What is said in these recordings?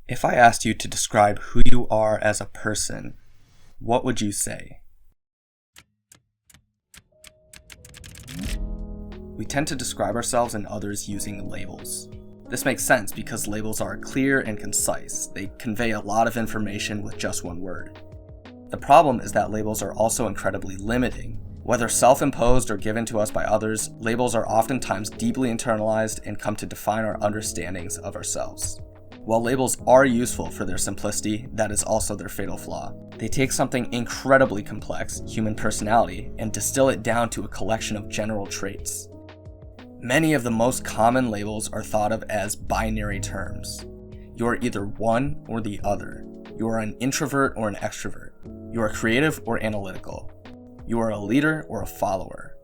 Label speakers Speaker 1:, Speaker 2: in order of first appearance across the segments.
Speaker 1: If I asked you to describe who you are as a person, what would you say? We tend to describe ourselves and others using labels. This makes sense because labels are clear and concise. They convey a lot of information with just one word. The problem is that labels are also incredibly limiting. Whether self-imposed or given to us by others, labels are oftentimes deeply internalized and come to define our understandings of ourselves. While labels are useful for their simplicity, that is also their fatal flaw. They take something incredibly complex, human personality, and distill it down to a collection of general traits. Many of the most common labels are thought of as binary terms. You are either one or the other. You are an introvert or an extrovert. You are creative or analytical. You are a leader or a follower.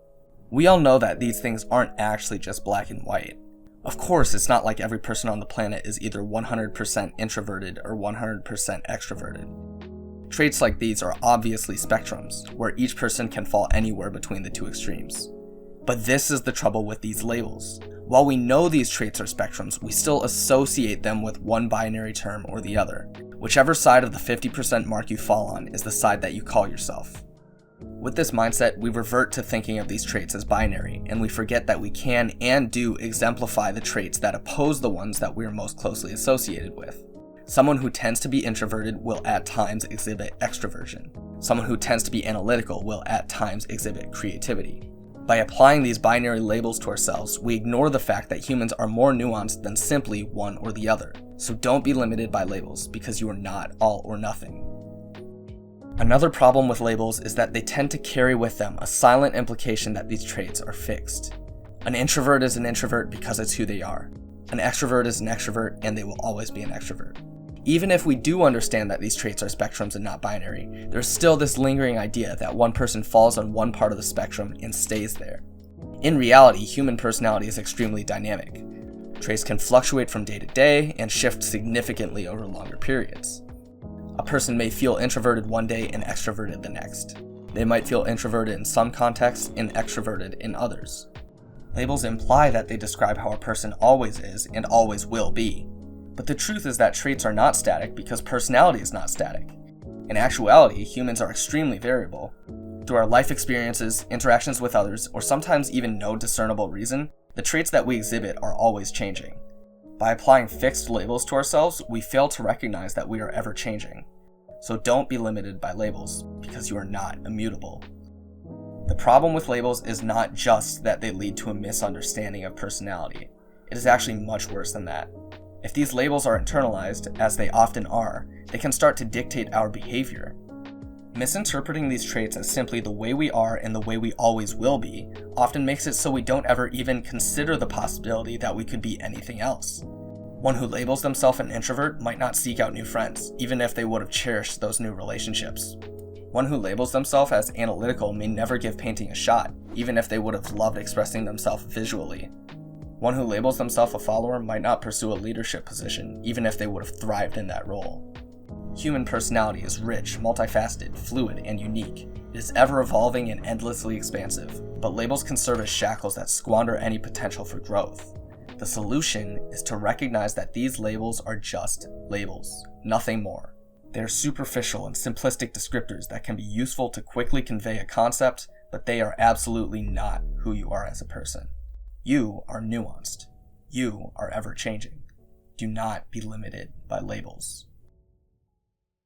Speaker 1: We all know that these things aren't actually just black and white. Of course, it's not like every person on the planet is either 100% introverted or 100% extroverted. Traits like these are obviously spectrums, where each person can fall anywhere between the two extremes. But this is the trouble with these labels. While we know these traits are spectrums, we still associate them with one binary term or the other. Whichever side of the 50% mark you fall on is the side that you call yourself. With this mindset, we revert to thinking of these traits as binary, and we forget that we can and do exemplify the traits that oppose the ones that we are most closely associated with. Someone who tends to be introverted will at times exhibit extroversion. Someone who tends to be analytical will at times exhibit creativity. By applying these binary labels to ourselves, we ignore the fact that humans are more nuanced than simply one or the other. So don't be limited by labels, because you are not all or nothing. Another problem with labels is that they tend to carry with them a silent implication that these traits are fixed. An introvert is an introvert because it's who they are. An extrovert is an extrovert, and they will always be an extrovert. Even if we do understand that these traits are spectrums and not binary, there's still this lingering idea that one person falls on one part of the spectrum and stays there. In reality, human personality is extremely dynamic. Traits can fluctuate from day to day and shift significantly over longer periods. A person may feel introverted one day and extroverted the next. They might feel introverted in some contexts and extroverted in others. Labels imply that they describe how a person always is and always will be. But the truth is that traits are not static because personality is not static. In actuality, humans are extremely variable. Through our life experiences, interactions with others, or sometimes even no discernible reason, the traits that we exhibit are always changing. By applying fixed labels to ourselves, we fail to recognize that we are ever changing. So don't be limited by labels, because you are not immutable. The problem with labels is not just that they lead to a misunderstanding of personality. It is actually much worse than that. If these labels are internalized, as they often are, they can start to dictate our behavior. Misinterpreting these traits as simply the way we are and the way we always will be often makes it so we don't ever even consider the possibility that we could be anything else. One who labels themselves an introvert might not seek out new friends, even if they would have cherished those new relationships. One who labels themselves as analytical may never give painting a shot, even if they would have loved expressing themselves visually. One who labels themselves a follower might not pursue a leadership position, even if they would have thrived in that role. Human personality is rich, multifaceted, fluid, and unique. It is ever-evolving and endlessly expansive, but labels can serve as shackles that squander any potential for growth. The solution is to recognize that these labels are just labels, nothing more. They are superficial and simplistic descriptors that can be useful to quickly convey a concept, but they are absolutely not who you are as a person. You are nuanced. You are ever-changing. Do not be limited by labels.